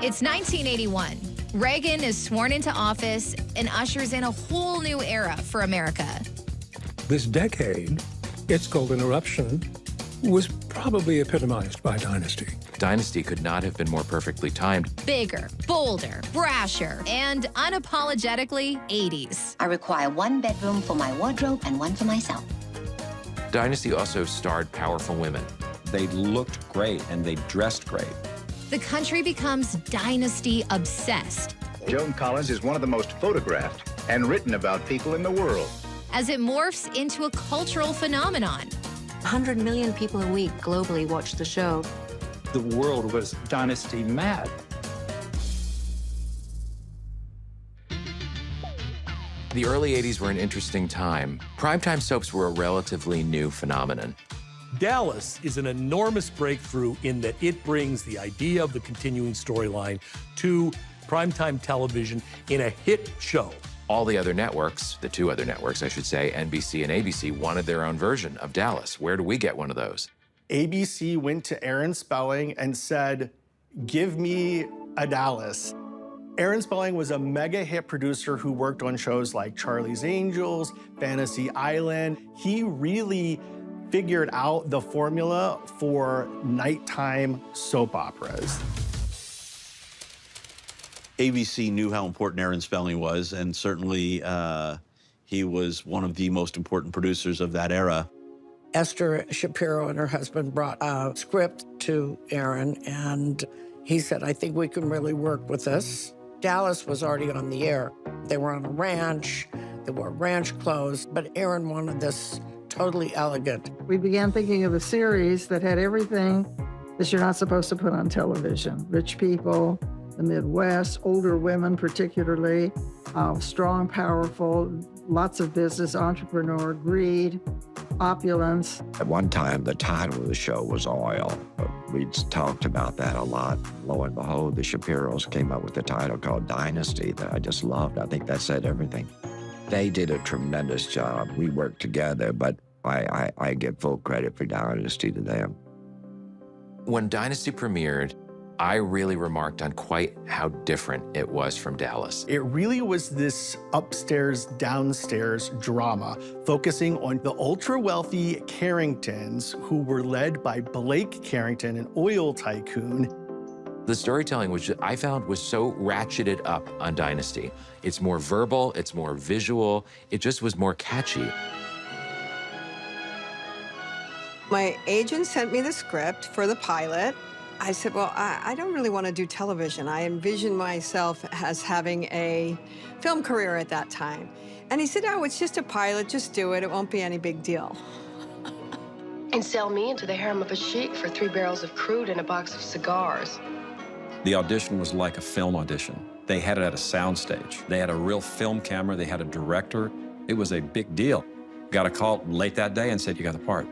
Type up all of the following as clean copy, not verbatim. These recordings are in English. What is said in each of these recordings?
It's 1981. Reagan is sworn into office and ushers in a whole new era for America. This decade, its golden eruption, was probably epitomized by Dynasty. Dynasty could not have been more perfectly timed. Bigger, bolder, brasher, and unapologetically 80s. I require one bedroom for my wardrobe and one for myself. Dynasty also starred powerful women. They looked great and they dressed great. The country becomes Dynasty obsessed. Joan Collins is one of the most photographed and written about people in the world. As it morphs into a cultural phenomenon. 100 million people a week globally watch the show. The world was Dynasty mad. The early 80s were an interesting time. Primetime soaps were a relatively new phenomenon. Dallas is an enormous breakthrough in that it brings the idea of the continuing storyline to primetime television in a hit show. All the other networks, the two other networks, I should say, NBC and ABC, wanted their own version of Dallas. Where do we get one of those? ABC went to Aaron Spelling and said, give me a Dallas. Aaron Spelling was a mega hit producer who worked on shows like Charlie's Angels, Fantasy Island. He really figured out the formula for nighttime soap operas. ABC knew how important Aaron Spelling was, and certainly he was one of the most important producers of that era. Esther Shapiro and her husband brought a script to Aaron, and he said, I think we can really work with this. Dallas was already on the air. They were on a ranch. They wore ranch clothes, but Aaron wanted this totally elegant. We began thinking of a series that had everything that you're not supposed to put on television. Rich people, the Midwest, older women particularly, strong, powerful, lots of business, entrepreneur, greed, opulence. At one time, the title of the show was Oil. We'd talked about that a lot. Lo and behold, the Shapiros came up with a title called Dynasty that I just loved. I think that said everything. They did a tremendous job. We worked together, but I give full credit for Dynasty to them. When Dynasty premiered, I really remarked on quite how different it was from Dallas. It really was this upstairs, downstairs drama, focusing on the ultra-wealthy Carringtons, who were led by Blake Carrington, an oil tycoon. The storytelling, which I found was so ratcheted up on Dynasty. It's more verbal, it's more visual, it just was more catchy. My agent sent me the script for the pilot. I said, well, I don't really want to do television. I envisioned myself as having a film career at that time. And he said, oh, it's just a pilot, just do it. It won't be any big deal. And sell me into the harem of a sheik for 3 barrels of crude and a box of cigars. The audition was like a film audition. They had it at a soundstage. They had a real film camera. They had a director. It was a big deal. Got a call late that day and said, you got the part.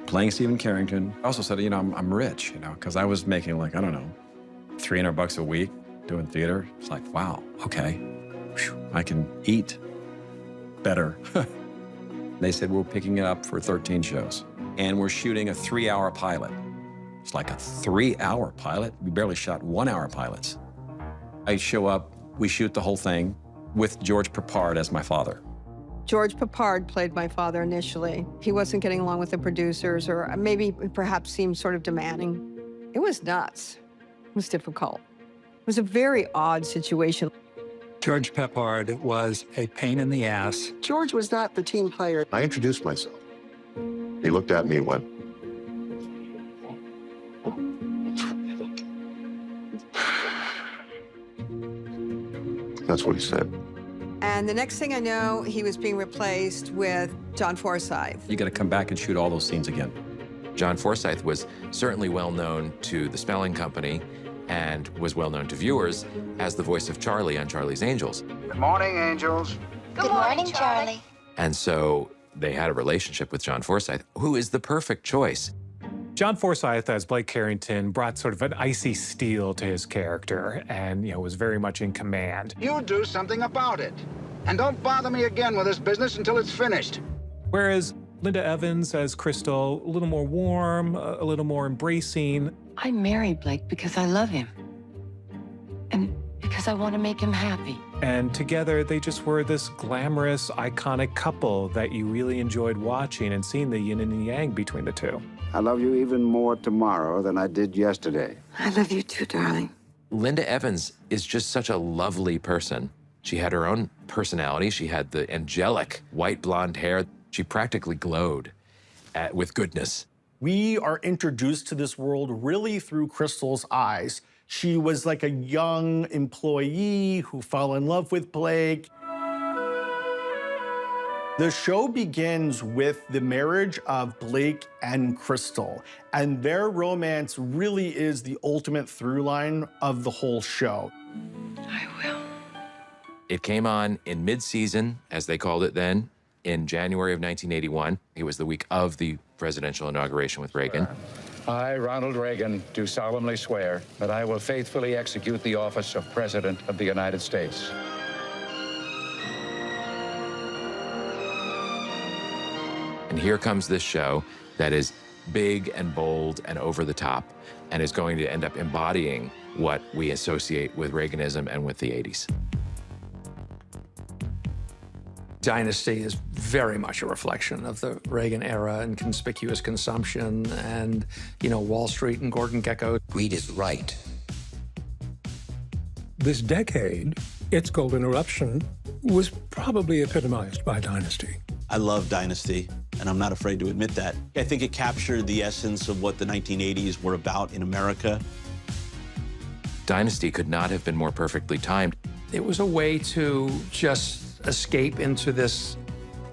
Playing Stephen Carrington. I also said, you know, I'm rich, you know, because I was making like, I don't know, $300 a week doing theater. It's like, wow, okay, whew, I can eat better. They said, we're picking it up for 13 shows, and we're shooting a 3-hour pilot. It's like a 3-hour pilot? We barely shot 1-hour pilots. I show up, we shoot the whole thing with George Peppard as my father. George Peppard played my father initially. He wasn't getting along with the producers, or maybe perhaps seemed sort of demanding. It was nuts. It was difficult. It was a very odd situation. George Peppard was a pain in the ass. George was not the team player. I introduced myself. He looked at me and went, that's what he said. And the next thing I know, he was being replaced with John Forsythe. You got to come back and shoot all those scenes again. John Forsythe was certainly well known to the Spelling Company and was well known to viewers as the voice of Charlie on Charlie's Angels. Good morning, Angels. Good morning, Charlie. And so they had a relationship with John Forsythe, who is the perfect choice. John Forsythe, as Blake Carrington, brought sort of an icy steel to his character and, was very much in command. You do something about it. And don't bother me again with this business until it's finished. Whereas Linda Evans as Crystal, a little more warm, a little more embracing. I married Blake because I love him. because I want to make him happy. And together, they just were this glamorous, iconic couple that you really enjoyed watching and seeing the yin and yang between the two. I love you even more tomorrow than I did yesterday. I love you too, darling. Linda Evans is just such a lovely person. She had her own personality. She had the angelic white blonde hair. She practically glowed with goodness. We are introduced to this world really through Crystal's eyes. She was like a young employee who fell in love with Blake. The show begins with the marriage of Blake and Crystal, and their romance really is the ultimate through line of the whole show. It came on in mid-season, as they called it then, in January of 1981. It was the week of the presidential inauguration with Reagan. I, Ronald Reagan, do solemnly swear that I will faithfully execute the office of President of the United States. And here comes this show that is big and bold and over the top and is going to end up embodying what we associate with Reaganism and with the 80s. Dynasty is very much a reflection of the Reagan era and conspicuous consumption and, you know, Wall Street and Gordon Gekko. Read it right. This decade, its golden eruption was probably epitomized by Dynasty. I love Dynasty, and I'm not afraid to admit that. I think it captured the essence of what the 1980s were about in America. Dynasty could not have been more perfectly timed. It was a way to just escape into this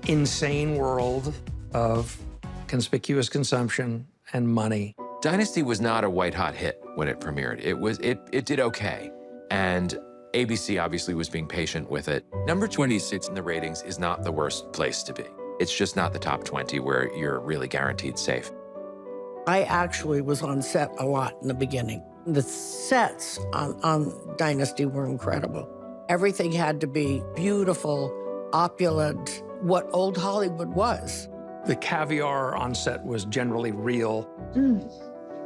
insane world of conspicuous consumption and money. Dynasty was not a white-hot hit when it premiered. It did okay, and ABC obviously was being patient with it. Number 26 in the ratings is not the worst place to be. It's just not the top 20 where you're really guaranteed safe. I actually was on set a lot in the beginning. The sets on Dynasty were incredible. Everything had to be beautiful, opulent, what old Hollywood was. The caviar on set was generally real.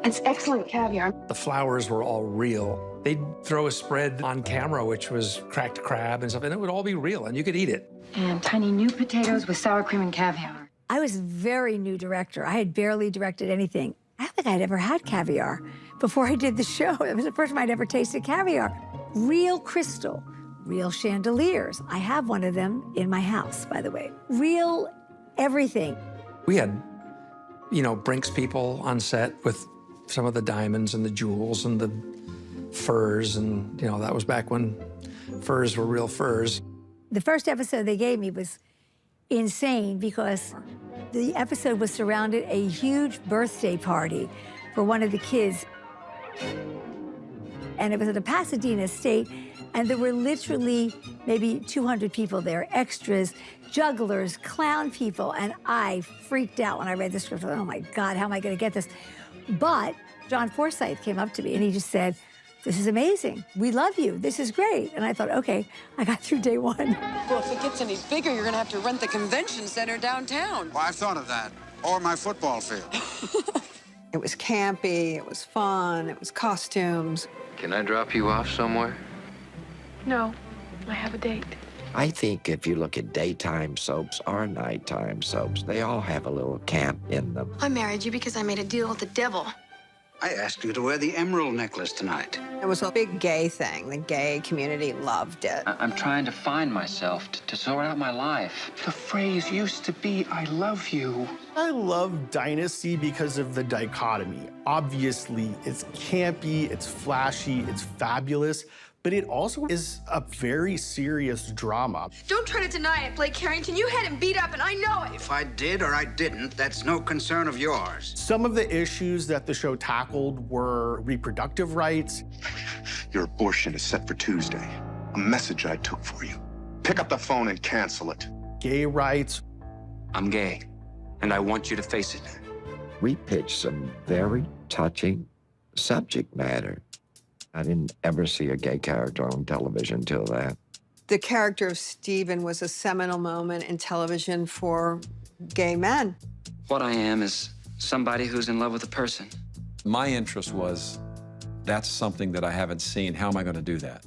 It's excellent caviar. The flowers were all real. They'd throw a spread on camera, which was cracked crab and stuff, and it would all be real, and you could eat it. And tiny new potatoes with sour cream and caviar. I was a very new director. I had barely directed anything. I don't think I'd ever had caviar before I did the show. It was the first time I'd ever tasted caviar. Real crystal, real chandeliers. I have one of them in my house, by the way. Real everything. We had, you know, Brinks people on set with some of the diamonds and the jewels and the furs, and, you know, that was back when furs were real furs. The first episode they gave me was insane because the episode was surrounded a huge birthday party for one of the kids. And it was at a Pasadena estate, and there were literally maybe 200 people there, extras, jugglers, clown people, and I freaked out when I read the script. Oh my God, how am I gonna get this? But John Forsythe came up to me and he just said, "This is amazing. We love you. This is great." And I thought, okay, I got through day one. Well, if it gets any bigger, you're gonna have to rent the convention center downtown. Well, I've thought of that. Or my football field. It was campy, it was fun, it was costumes. Can I drop you off somewhere? No, I have a date. I think if you look at daytime soaps or nighttime soaps, they all have a little camp in them. I married you because I made a deal with the devil. I asked you to wear the emerald necklace tonight. It was a big gay thing. The gay community loved it. I'm trying to find myself, to sort out my life. The phrase used to be, "I love you." I love Dynasty because of the dichotomy. Obviously, it's campy, it's flashy, it's fabulous, but it also is a very serious drama. Don't try to deny it, Blake Carrington. You had him beat up, and I know it. If I did or I didn't, that's no concern of yours. Some of the issues that the show tackled were reproductive rights. Your abortion is set for Tuesday. A message I took for you. Pick up the phone and cancel it. Gay rights. I'm gay, and I want you to face it. We pitched some very touching subject matter. I didn't ever see a gay character on television till that. The character of Stephen was a seminal moment in television for gay men. What I am is somebody who's in love with a person. My interest was, that's something that I haven't seen. How am I going to do that?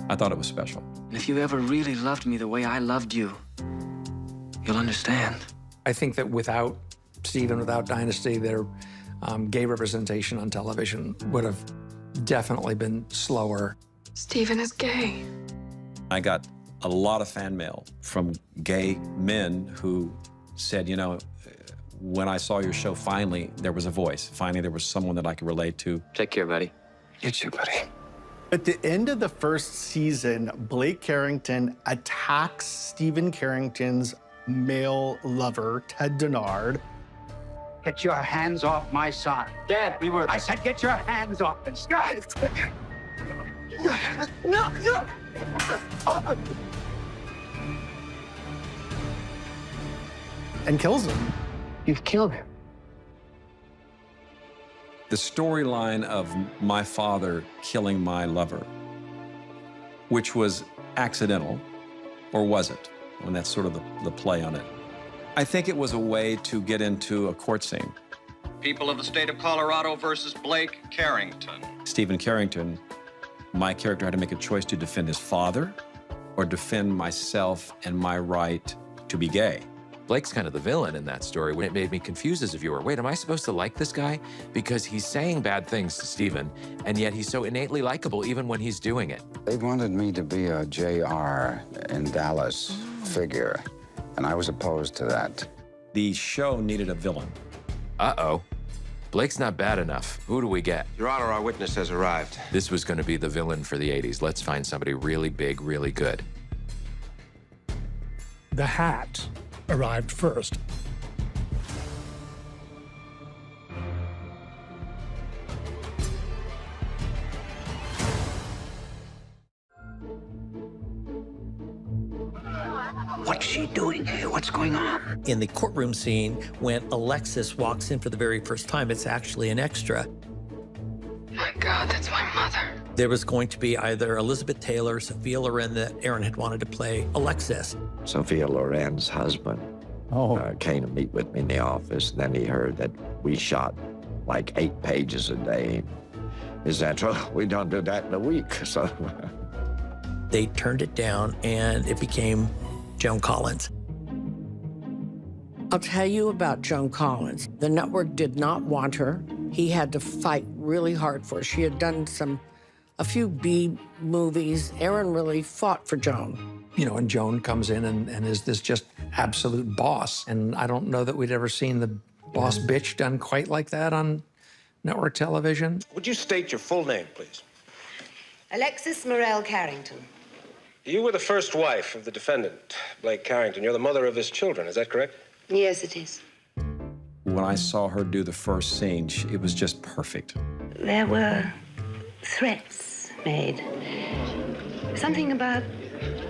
I thought it was special. If you ever really loved me the way I loved you, you'll understand. I think that without Stephen, without Dynasty, their gay representation on television would have definitely been slower. Stephen is gay. I got a lot of fan mail from gay men who said, you know, when I saw your show, finally, there was a voice. Finally, there was someone that I could relate to. Take care, buddy. You too, buddy. At the end of the first season, Blake Carrington attacks Stephen Carrington's male lover, Ted Denard. Get your hands off my son. Dad, we were... I said get your hands off him. No, no! And kills him. You've killed him. The storyline of my father killing my lover, which was accidental, or was it? And that's sort of the play on it. I think it was a way to get into a court scene. People of the state of Colorado versus Blake Carrington. Stephen Carrington, my character had to make a choice to defend his father or defend myself and my right to be gay. Blake's kind of the villain in that story. It made me confused as a viewer. Wait, am I supposed to like this guy? Because he's saying bad things to Stephen, and yet he's so innately likable even when he's doing it. They wanted me to be a JR in Dallas figure, and I was opposed to that. The show needed a villain. Uh-oh. Blake's not bad enough. Who do we get? Your Honor, our witness has arrived. This was going to be the villain for the 80s. Let's find somebody really big, really good. The Hat arrived first. What's she doing here? What's going on? In the courtroom scene, when Alexis walks in for the very first time, it's actually an extra. My God, that's my mother. There was going to be either Elizabeth Taylor, Sophia Loren, that Aaron had wanted to play Alexis. Sophia Loren's husband came to meet with me in the office, and then he heard that we shot like 8 pages a day. He said, well, we don't do that in a week, so. They turned it down, and it became Joan Collins. I'll tell you about Joan Collins. The network did not want her. He had to fight really hard for her. She had done a few B movies. Aaron really fought for Joan. You know, and Joan comes in and is this just absolute boss. And I don't know that we'd ever seen the boss bitch done quite like that on network television. Would you state your full name, please? Alexis Morel Carrington. You were the first wife of the defendant, Blake Carrington. You're the mother of his children, is that correct? Yes, it is. When I saw her do the first scene, it was just perfect. There were threats made. Something about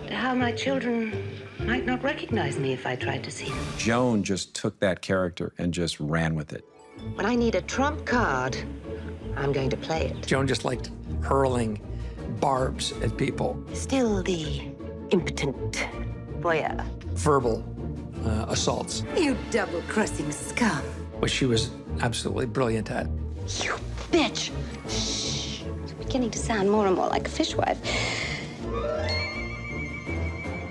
how my children might not recognize me if I tried to see them. Joan just took that character and just ran with it. When I need a trump card, I'm going to play it. Joan just liked hurling barbs at people. Still the impotent voyeur. Verbal assaults. You double-crossing scum. Which she was absolutely brilliant at. You bitch! Shh. You're beginning to sound more and more like a fishwife.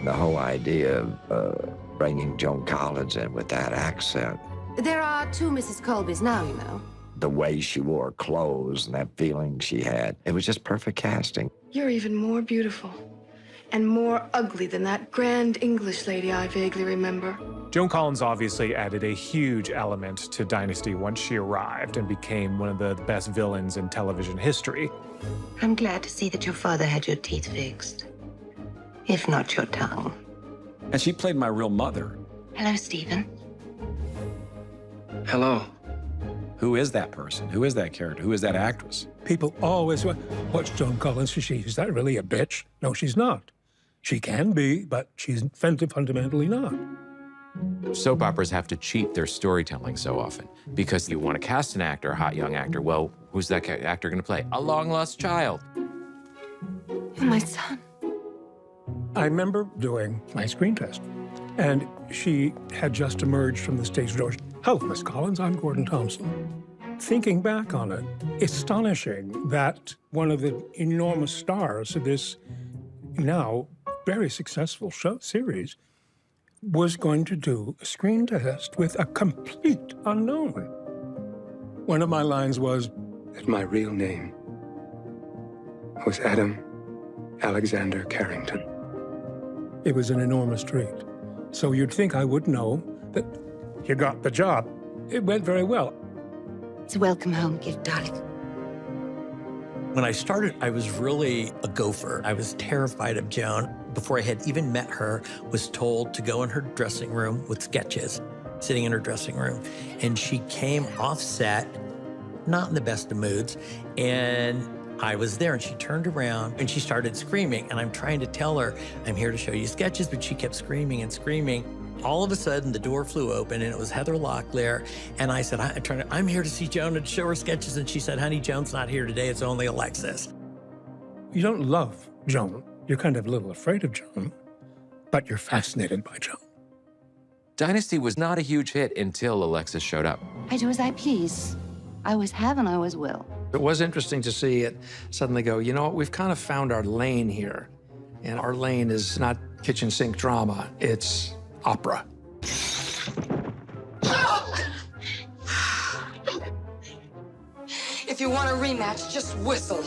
The whole idea of bringing Joan Collins in with that accent, There are 2 Mrs. Colbys now, you know. the way she wore clothes and that feeling she had, it was just perfect casting. You're even more beautiful and more ugly than that grand English lady I vaguely remember. Joan Collins obviously added a huge element to Dynasty once she arrived and became one of the best villains in television history. I'm glad to see that your father had your teeth fixed, if not your tongue. And she played my real mother. Hello, Stephen. Hello. Who is that person? Who is that character? Who is that actress? People always went, what's Joan Collins? Is that really a bitch? No, she's not. She can be, but she's fundamentally not. Soap operas have to cheat their storytelling so often because you want to cast an actor, a hot young actor. Well, who's that actor going to play? A long-lost child. My son. I remember doing my screen test, and she had just emerged from the stage door. Hello, Miss Collins, I'm Gordon Thompson. Thinking back on it, it's astonishing that one of the enormous stars of this now very successful show series, was going to do a screen test with a complete unknown. One of my lines was that my real name was Adam Alexander Carrington. It was an enormous treat. So you'd think I would know that you got the job. It went very well. It's a welcome home gift, darling. When I started, I was really a gopher. I was terrified of Joan. Before I had even met her, was told to go in her dressing room with sketches, sitting in her dressing room. And she came off set, not in the best of moods, and I was there, and she turned around and she started screaming. And I'm trying to tell her, I'm here to show you sketches, but she kept screaming and screaming. All of a sudden, the door flew open, and it was Heather Locklear. And I said, I'm here to see Joan and show her sketches. And she said, honey, Joan's not here today. It's only Alexis. You don't love Joan. You're kind of a little afraid of Joan, but you're fascinated by Joan. Dynasty was not a huge hit until Alexis showed up. I do as I please. I always have and I always will. It was interesting to see it suddenly go, you know what, we've kind of found our lane here. And our lane is not kitchen sink drama, it's opera. If you want a rematch, just whistle.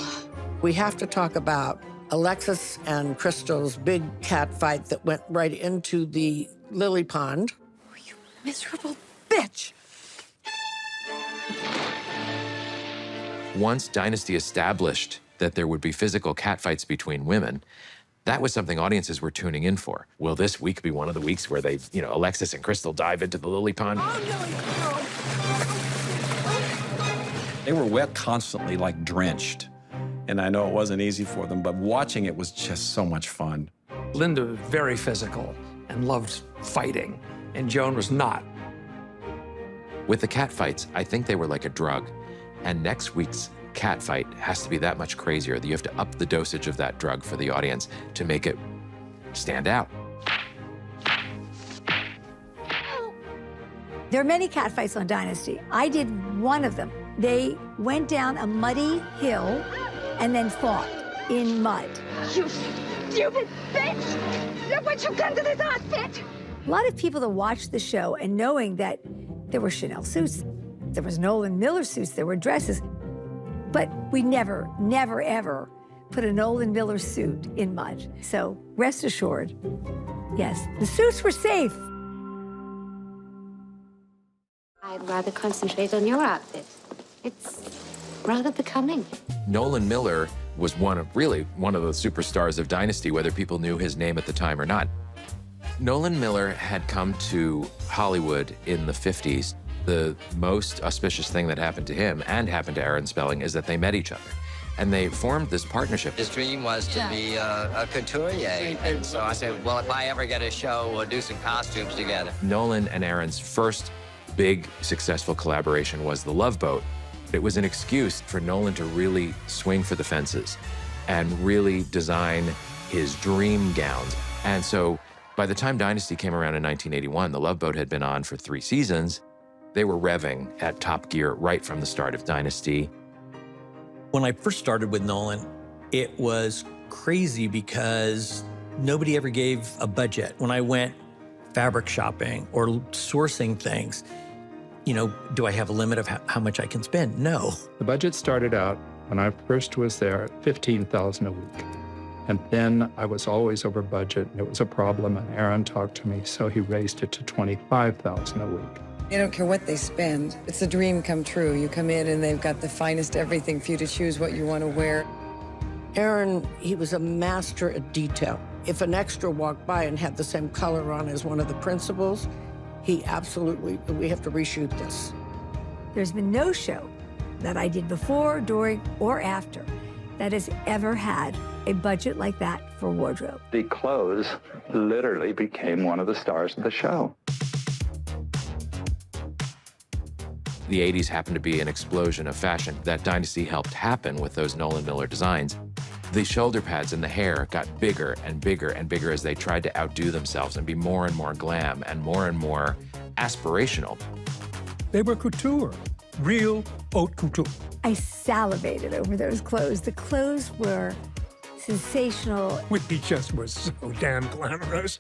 We have to talk about Alexis and Crystal's big cat fight that went right into the lily pond. Oh, you miserable bitch. Once Dynasty established that there would be physical catfights between women, that was something audiences were tuning in for. Will this week be one of the weeks where they, Alexis and Crystal dive into the lily pond? They were wet constantly, like drenched. And I know it wasn't easy for them, but watching it was just so much fun. Linda was very physical and loved fighting, and Joan was not. With the catfights, I think they were like a drug. And next week's catfight has to be that much crazier that you have to up the dosage of that drug for the audience to make it stand out. There are many catfights on Dynasty. I did one of them. They went down a muddy hill and then fought in mud. You stupid bitch! Look what you've done to this outfit! A lot of people that watched the show and knowing that there were Chanel suits, there was Nolan Miller suits, there were dresses, but we never, ever put a Nolan Miller suit in mud. So rest assured, yes, the suits were safe. I'd rather concentrate on your outfit. It's rather becoming. Nolan Miller was one of the superstars of Dynasty, whether people knew his name at the time or not. Nolan Miller had come to Hollywood in the 50s. The most auspicious thing that happened to him and happened to Aaron Spelling is that they met each other. And they formed this partnership. His dream was to be a couturier. And so I said, well, if I ever get a show, we'll do some costumes together. Nolan and Aaron's first big successful collaboration was The Love Boat. It was an excuse for Nolan to really swing for the fences and really design his dream gowns. And so by the time Dynasty came around in 1981, The Love Boat had been on for 3 seasons. They were revving at top gear right from the start of Dynasty. When I first started with Nolan, it was crazy because nobody ever gave a budget. When I went fabric shopping or sourcing things, do I have a limit of how much I can spend? No. The budget started out, when I first was there, at $15,000 a week. And then I was always over budget, and it was a problem, and Aaron talked to me, so he raised it to $25,000 a week. You don't care what they spend. It's a dream come true. You come in and they've got the finest everything for you to choose what you want to wear. Aaron, he was a master at detail. If an extra walked by and had the same color on as one of the principals, he absolutely, we have to reshoot this. There's been no show that I did before, during, or after that has ever had a budget like that for wardrobe. The clothes literally became one of the stars of the show. The 80s happened to be an explosion of fashion that Dynasty helped happen with those Nolan Miller designs. The shoulder pads and the hair got bigger and bigger and bigger as they tried to outdo themselves and be more and more glam and more aspirational. They were couture, real haute couture. I salivated over those clothes. The clothes were sensational. We just were so damn glamorous.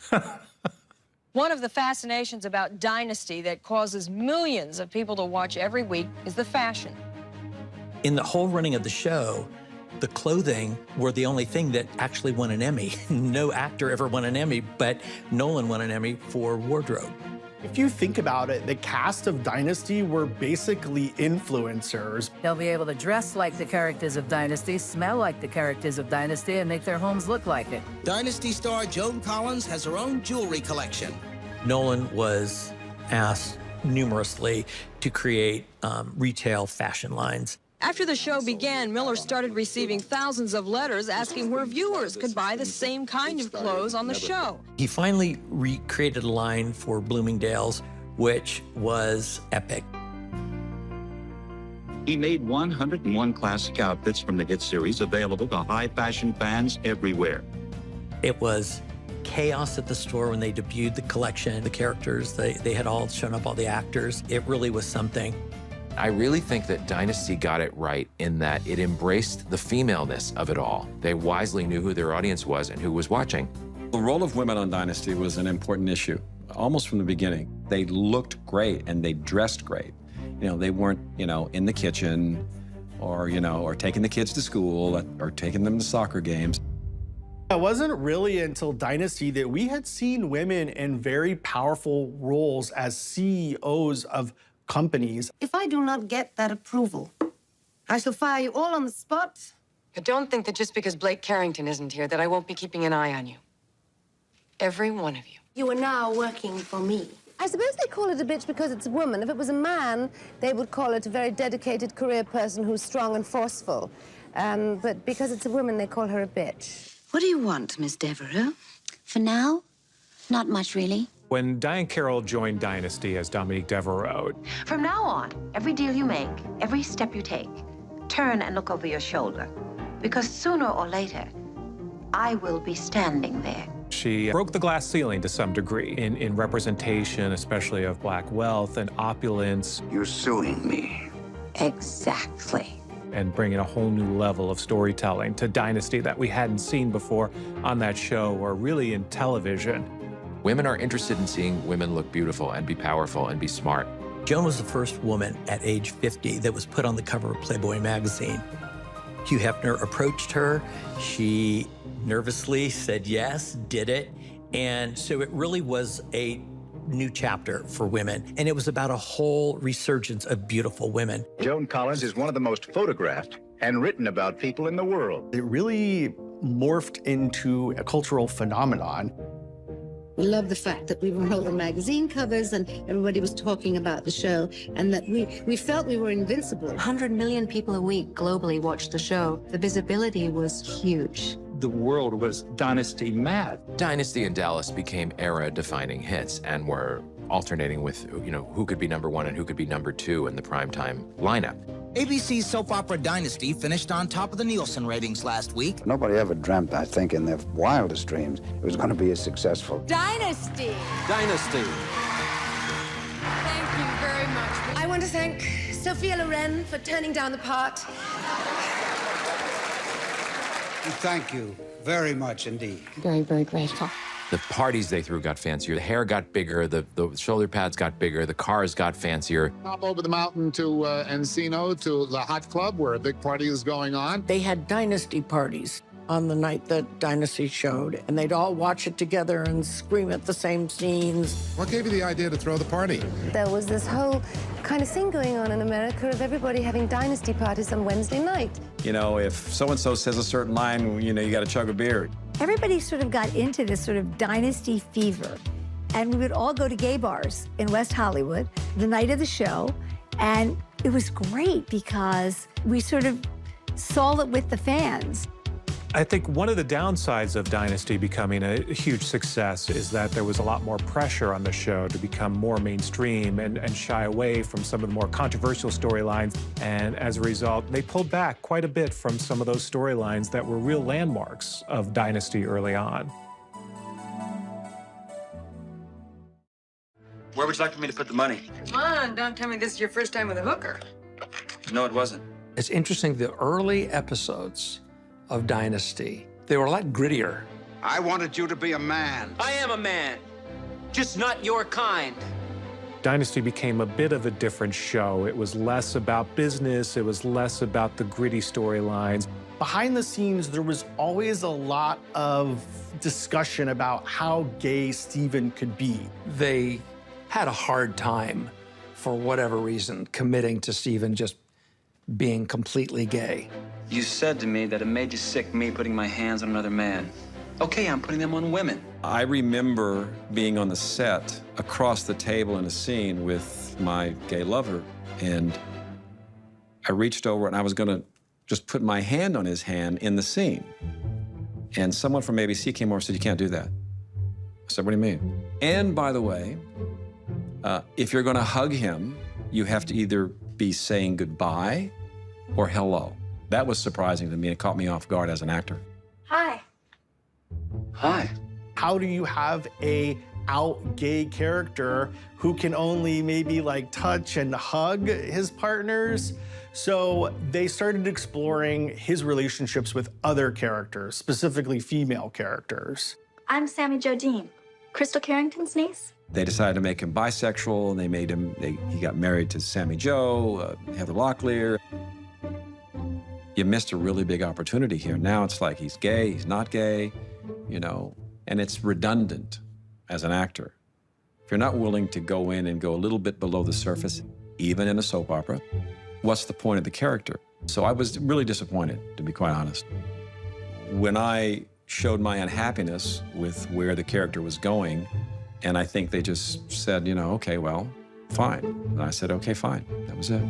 One of the fascinations about Dynasty that causes millions of people to watch every week is the fashion. In the whole running of the show, the clothing were the only thing that actually won an Emmy. No actor ever won an Emmy, but Nolan won an Emmy for wardrobe. If you think about it, the cast of Dynasty were basically influencers. They'll be able to dress like the characters of Dynasty, smell like the characters of Dynasty, and make their homes look like it. Dynasty star Joan Collins has her own jewelry collection. Nolan was asked numerously to create retail fashion lines. After the show began, Miller started receiving thousands of letters asking where viewers could buy the same kind of clothes on the show. He finally recreated a line for Bloomingdale's, which was epic. He made 101 classic outfits from the hit series available to high-fashion fans everywhere. It was chaos at the store when they debuted the collection. The characters, they had all shown up, all the actors. It really was something. I really think that Dynasty got it right in that it embraced the femaleness of it all. They wisely knew who their audience was and who was watching. The role of women on Dynasty was an important issue, almost from the beginning. They looked great and they dressed great. You know, they weren't, in the kitchen or taking the kids to school or taking them to soccer games. It wasn't really until Dynasty that we had seen women in very powerful roles as CEOs of companies. If I do not get that approval, I shall fire you all on the spot. But don't think that just because Blake Carrington isn't here that I won't be keeping an eye on you. Every one of you. You are now working for me. I suppose they call it a bitch because it's a woman. If it was a man, they would call it a very dedicated career person who's strong and forceful. But because it's a woman, they call her a bitch. What do you want, Miss Devereux? For now, not much, really. When Diane Carroll joined Dynasty as Dominique Devereux, From now on, every deal you make, every step you take, turn and look over your shoulder. Because sooner or later, I will be standing there. she broke the glass ceiling to some degree in representation, especially of Black wealth and opulence. You're suing me. Exactly. And bringing a whole new level of storytelling to Dynasty that we hadn't seen before on that show or really in television. Women are interested in seeing women look beautiful and be powerful and be smart. Joan was the first woman at age 50 that was put on the cover of Playboy magazine. Hugh Hefner approached her. She nervously said yes, did it. And so it really was a new chapter for women. And it was about a whole resurgence of beautiful women. Joan Collins is one of the most photographed and written about people in the world. It really morphed into a cultural phenomenon. We loved the fact that we were all the magazine covers and everybody was talking about the show and that we felt we were invincible. 100 million people a week globally watched the show. The visibility was huge. The world was Dynasty mad. Dynasty and Dallas became era-defining hits and were alternating with, who could be number one and who could be number two in the primetime lineup. ABC's soap opera Dynasty finished on top of the Nielsen ratings last week. Nobody ever dreamt, I think, in their wildest dreams, it was going to be as successful. Dynasty! Dynasty. Thank you very much. I want to thank Sophia Loren for turning down the part. Thank you very much indeed. Very, very grateful. The parties they threw got fancier. The hair got bigger. The shoulder pads got bigger. The cars got fancier. Hop over the mountain to Encino, to the Hot Club, where a big party is going on. They had Dynasty parties on the night that Dynasty showed, and they'd all watch it together and scream at the same scenes. What gave you the idea to throw the party? There was this whole kind of thing going on in America of everybody having Dynasty parties on Wednesday night. If so-and-so says a certain line, you got to chug a beer. Everybody sort of got into this sort of Dynasty fever. And we would all go to gay bars in West Hollywood the night of the show. And it was great because we sort of saw it with the fans. I think one of the downsides of Dynasty becoming a huge success is that there was a lot more pressure on the show to become more mainstream and shy away from some of the more controversial storylines. And as a result, they pulled back quite a bit from some of those storylines that were real landmarks of Dynasty early on. Where would you like for me to put the money? Come on, don't tell me this is your first time with a hooker. No, it wasn't. It's interesting, the early episodes of Dynasty They were a lot grittier. I wanted you to be a man. I am a man, just not your kind. Dynasty became a bit of a different show. It was less about business. It was less about the gritty storylines. Behind the scenes, there was always a lot of discussion about how gay Steven could be. They had a hard time, for whatever reason, committing to Steven just being completely gay. You said to me that it made you sick me putting my hands on another man. Okay, I'm putting them on women. I remember being on the set across the table in a scene with my gay lover, and I reached over and I was going to just put my hand on his hand in the scene. And someone from ABC came over and said, "You can't do that." I said, "What do you mean?" And by the way, if you're going to hug him, you have to either be saying goodbye or hello. That was surprising to me. It caught me off guard as an actor. Hi. Hi. How do you have a out gay character who can only maybe like touch and hug his partners? So they started exploring his relationships with other characters, specifically female characters. I'm Sammy Jo Dean, Crystal Carrington's niece. They decided to make him bisexual, and they made him, he got married to Sammy Jo, Heather Locklear. You missed a really big opportunity here. Now it's like he's gay, he's not gay, you know, and it's redundant as an actor. If you're not willing to go in and go a little bit below the surface, even in a soap opera, what's the point of the character? So I was really disappointed, to be quite honest. When I showed my unhappiness with where the character was going, and I think they just said, you know, okay, well, fine. And I said, okay, fine. That was it.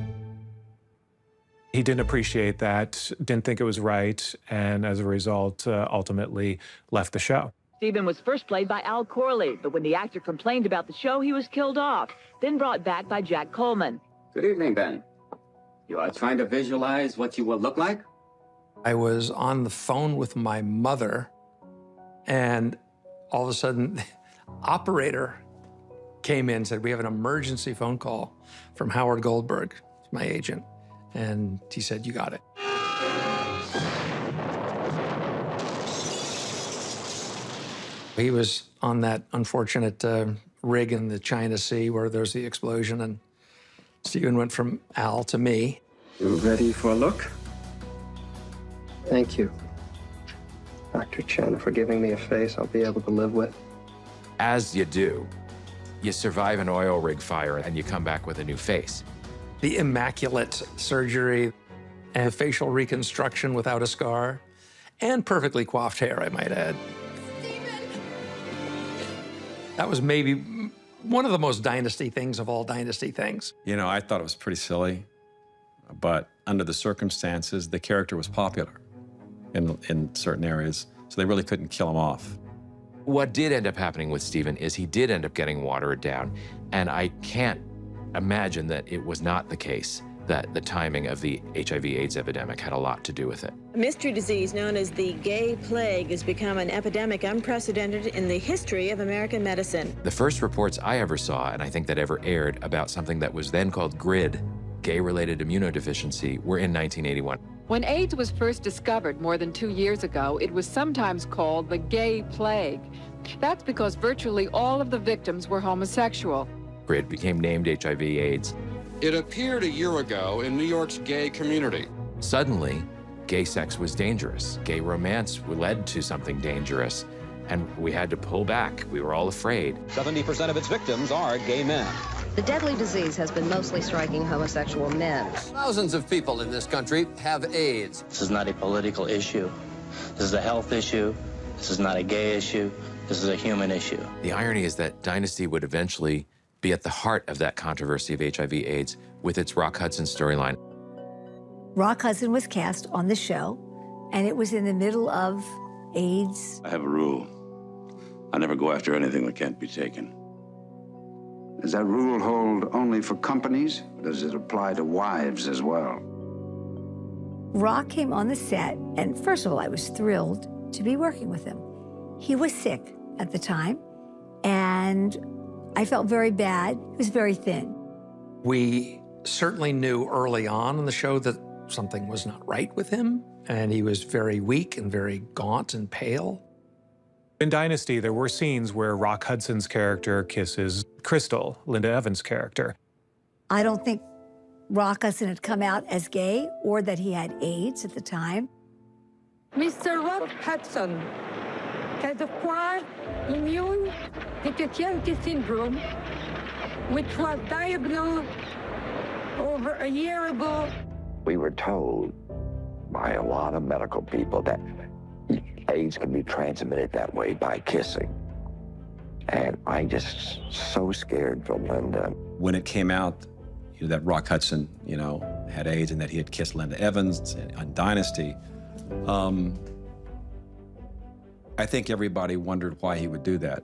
He didn't appreciate that, didn't think it was right, and as a result, ultimately left the show. Steven was first played by Al Corley, but when the actor complained about the show, he was killed off, then brought back by Jack Coleman. Good evening, Ben. You are trying to visualize what you will look like? I was on the phone with my mother, and all of a sudden, the operator came in and said, "We have an emergency phone call from Howard Goldberg, my agent." And he said, "You got it." He was on that unfortunate rig in the China Sea where there's the explosion, and Steven went from Al to me. You ready for a look? Thank you, Dr. Chen, for giving me a face I'll be able to live with. As you do, you survive an oil rig fire and you come back with a new face. The immaculate surgery and facial reconstruction without a scar, and perfectly coiffed hair, I might add. That was maybe one of the most Dynasty things of all Dynasty things. You know, I thought it was pretty silly, but under the circumstances, the character was popular in certain areas, so they really couldn't kill him off. What did end up happening with Steven is he did end up getting watered down, and I can't imagine that it was not the case that the timing of the HIV/AIDS epidemic had a lot to do with it. A mystery disease known as the gay plague has become an epidemic unprecedented in the history of American medicine. The first reports I ever saw, and I think that ever aired, about something that was then called GRID, gay-related immunodeficiency, were in 1981. When AIDS was first discovered more than 2 years ago, it was sometimes called the gay plague. That's because virtually all of the victims were homosexual. GRID became named HIV/AIDS. It appeared a year ago in New York's gay community. Suddenly, gay sex was dangerous. Gay romance led to something dangerous, and we had to pull back. We were all afraid. 70% of its victims are gay men. The deadly disease has been mostly striking homosexual men. Thousands of people in this country have AIDS. This is not a political issue. This is a health issue. This is not a gay issue. This is a human issue. The irony is that Dynasty would eventually be at the heart of that controversy of HIV/AIDS with its Rock Hudson storyline. Rock Hudson was cast on the show, and it was in the middle of AIDS. I have a rule. I never go after anything that can't be taken. Does that rule hold only for companies, or does it apply to wives as well? Rock came on the set, and first of all, I was thrilled to be working with him. He was sick at the time, and I felt very bad. He was very thin. We certainly knew early on in the show that something was not right with him, and he was very weak and very gaunt and pale. In Dynasty, there were scenes where Rock Hudson's character kisses Crystal, Linda Evans' character. I don't think Rock Hudson had come out as gay or that he had AIDS at the time. Mr. Rock Hudson has acquired immune deficiency syndrome, which was diagnosed over a year ago. We were told by a lot of medical people that AIDS can be transmitted that way by kissing. And I just so scared for Linda. When it came out, that Rock Hudson, had AIDS and that he had kissed Linda Evans on Dynasty, I think everybody wondered why he would do that.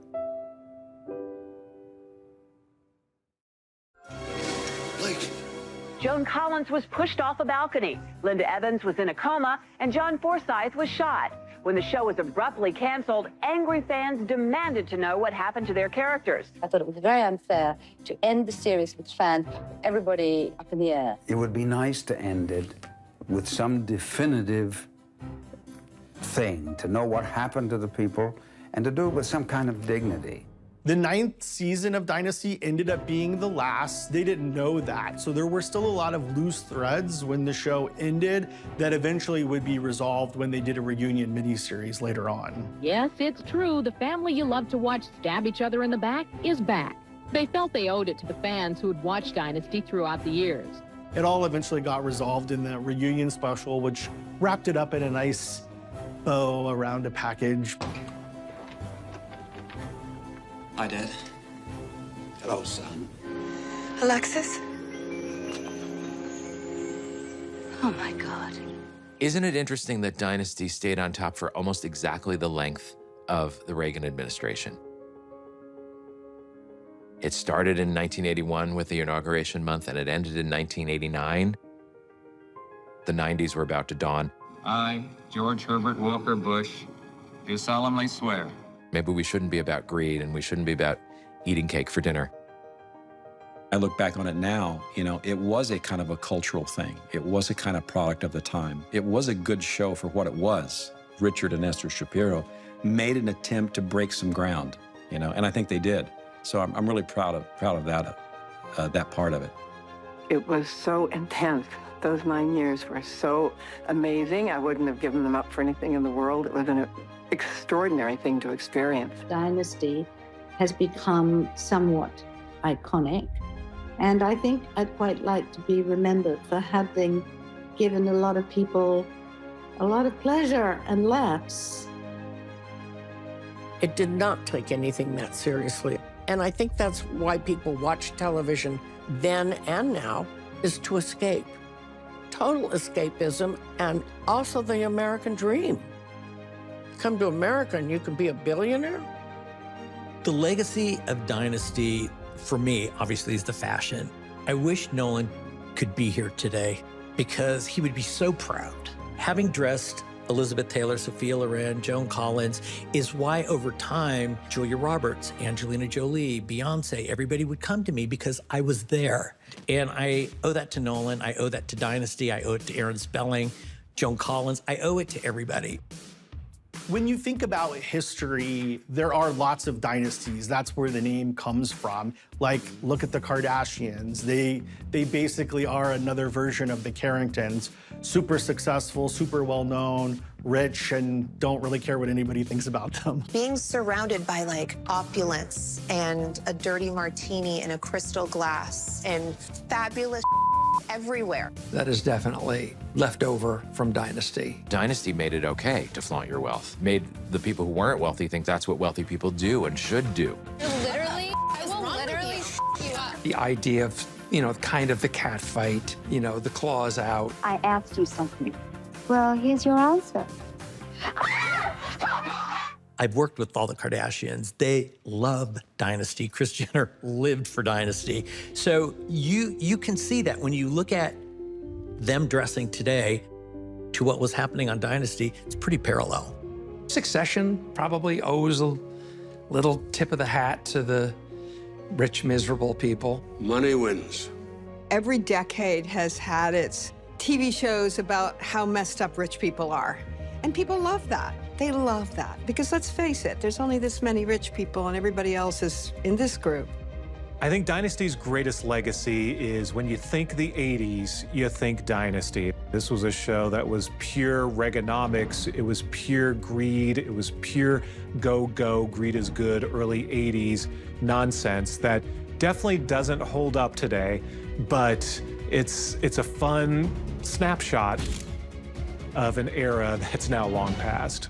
Joan Collins was pushed off a balcony. Linda Evans was in a coma, and John Forsythe was shot. When the show was abruptly canceled, angry fans demanded to know what happened to their characters. I thought it was very unfair to end the series with fans, everybody up in the air. It would be nice to end it with some definitive thing, to know what happened to the people, and to do it with some kind of dignity. The 9th season of Dynasty ended up being the last. They didn't know that. So there were still a lot of loose threads when the show ended that eventually would be resolved when they did a reunion miniseries later on. Yes, it's true. The family you love to watch stab each other in the back is back. They felt they owed it to the fans who had watched Dynasty throughout the years. It all eventually got resolved in the reunion special, which wrapped it up in a nice bow around a package. Hi, Dad. Hello, son. Alexis? Oh, my God. Isn't it interesting that Dynasty stayed on top for almost exactly the length of the Reagan administration? It started in 1981 with the inauguration month, and it ended in 1989. The 90s were about to dawn. I, George Herbert Walker Bush, do solemnly swear. Maybe we shouldn't be about greed, and we shouldn't be about eating cake for dinner. I look back on it now, it was a kind of a cultural thing. It was a kind of product of the time. It was a good show for what it was. Richard and Esther Shapiro made an attempt to break some ground, and I think they did. So I'm really proud of that part of it. It was so intense. Those 9 years were so amazing. I wouldn't have given them up for anything in the world. It was an extraordinary thing to experience. Dynasty has become somewhat iconic, and I think I'd quite like to be remembered for having given a lot of people a lot of pleasure and laughs. It did not take anything that seriously, and I think that's why people watch television then and now, is to escape. Total escapism, and also the American dream. Come to America and you can be a billionaire? The legacy of Dynasty, for me, obviously, is the fashion. I wish Nolan could be here today because he would be so proud. Having dressed Elizabeth Taylor, Sophia Loren, Joan Collins is why over time, Julia Roberts, Angelina Jolie, Beyonce, everybody would come to me because I was there. And I owe that to Nolan. I owe that to Dynasty. I owe it to Aaron Spelling, Joan Collins. I owe it to everybody. When you think about history, there are lots of dynasties. That's where the name comes from. Like, look at the Kardashians. They basically are another version of the Carringtons. Super successful, super well-known, rich, and don't really care what anybody thinks about them. Being surrounded by, like, opulence and a dirty martini in a crystal glass and fabulous everywhere. That is definitely left over from Dynasty. Dynasty made it okay to flaunt your wealth. Made the people who weren't wealthy think that's what wealthy people do and should do. I will literally you up. The idea of, kind of the cat fight, the claws out. I asked you something. Well, here's your answer. I've worked with all the Kardashians. They love Dynasty. Kris Jenner lived for Dynasty. So you can see that when you look at them dressing today to what was happening on Dynasty, it's pretty parallel. Succession probably owes a little tip of the hat to the rich, miserable people. Money wins. Every decade has had its TV shows about how messed up rich people are. And people love that. They love that. Because let's face it, there's only this many rich people and everybody else is in this group. I think Dynasty's greatest legacy is when you think the 80s, you think Dynasty. This was a show that was pure Reaganomics. It was pure greed. It was pure go, greed is good, early 80s nonsense that definitely doesn't hold up today, but it's a fun snapshot of an era that's now long past.